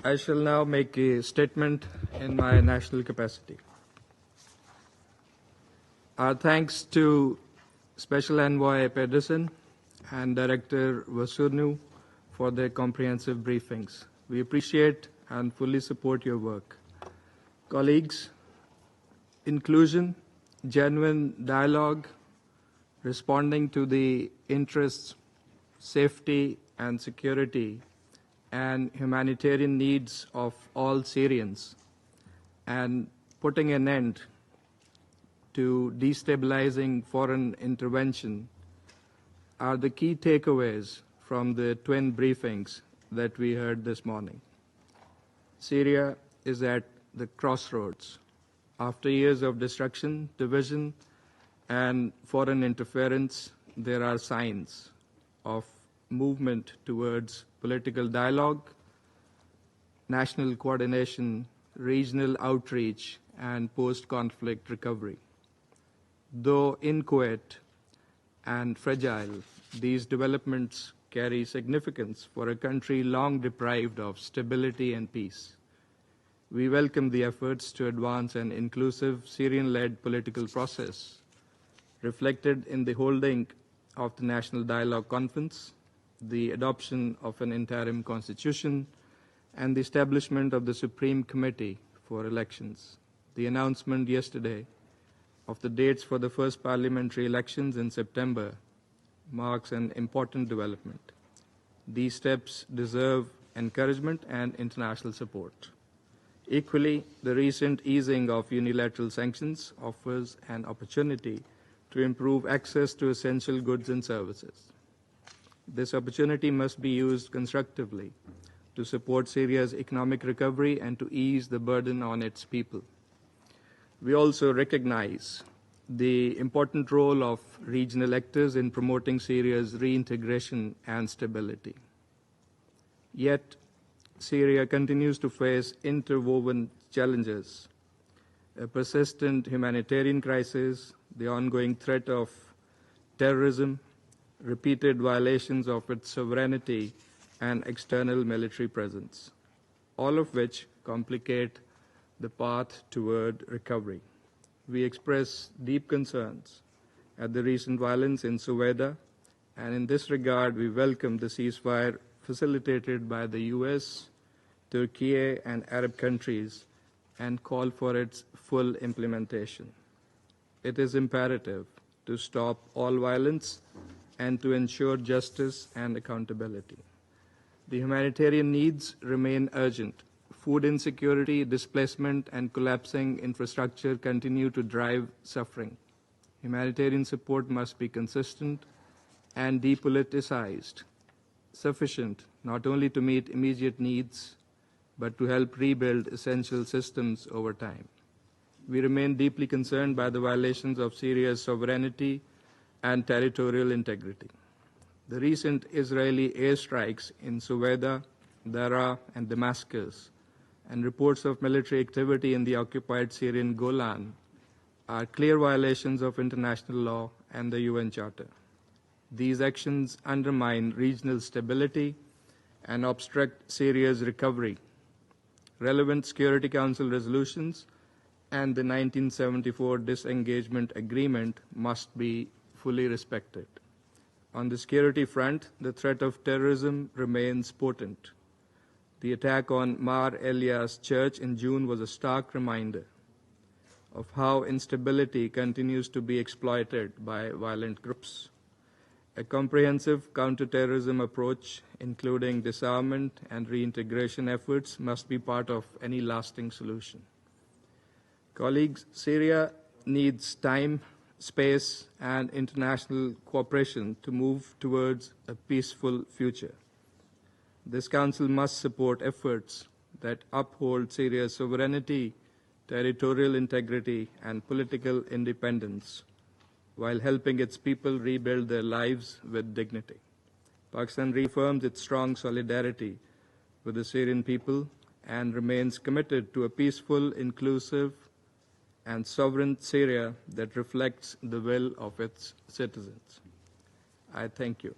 I shall now make a statement in my national capacity. Our thanks to Special Envoy Pedersen and Director Vasunu for their comprehensive briefings. We appreciate and fully support your work. Colleagues, inclusion, genuine dialogue, responding to the interests, safety, and security and humanitarian needs of all Syrians, and putting an end to destabilizing foreign intervention are the key takeaways from the twin briefings that we heard this morning. Syria is at the crossroads. After years of destruction, division, and foreign interference, there are signs of movement towards political dialogue, national coordination, regional outreach, and post-conflict recovery. Though inchoate and fragile, these developments carry significance for a country long deprived of stability and peace. We welcome the efforts to advance an inclusive Syrian-led political process, reflected in the holding of the National Dialogue Conference, the adoption of an interim constitution, and the establishment of the Supreme Committee for Elections. The announcement yesterday of the dates for the first parliamentary elections in September marks an important development. These steps deserve encouragement and international support. Equally, the recent easing of unilateral sanctions offers an opportunity to improve access to essential goods and services. This opportunity must be used constructively to support Syria's economic recovery and to ease the burden on its people. We also recognize the important role of regional actors in promoting Syria's reintegration and stability. Yet, Syria continues to face interwoven challenges: a persistent humanitarian crisis, the ongoing threat of terrorism, repeated violations of its sovereignty, and external military presence, all of which complicate the path toward recovery. We express deep concerns at the recent violence in Suweida, and in this regard, we welcome the ceasefire facilitated by the US, Turkey, and Arab countries, and call for its full implementation. It is imperative to stop all violence and to ensure justice and accountability. The humanitarian needs remain urgent. Food insecurity, displacement, and collapsing infrastructure continue to drive suffering. Humanitarian support must be consistent and depoliticized, sufficient not only to meet immediate needs, but to help rebuild essential systems over time. We remain deeply concerned by the violations of Syria's sovereignty and territorial integrity. The recent Israeli airstrikes in Suweida, Daraa, and Damascus, and reports of military activity in the occupied Syrian Golan are clear violations of international law and the UN Charter. These actions undermine regional stability and obstruct Syria's recovery. Relevant Security Council resolutions and the 1974 Disengagement Agreement must be fully respected. On the security front, the threat of terrorism remains potent. The attack on Mar Elias Church in June was a stark reminder of how instability continues to be exploited by violent groups. A comprehensive counterterrorism approach, including disarmament and reintegration efforts, must be part of any lasting solution. Colleagues, Syria needs time, space, and international cooperation to move towards a peaceful future. This Council must support efforts that uphold Syria's sovereignty, territorial integrity, and political independence, while helping its people rebuild their lives with dignity. Pakistan reaffirms its strong solidarity with the Syrian people and remains committed to a peaceful, inclusive, and sovereign Syria that reflects the will of its citizens. I thank you.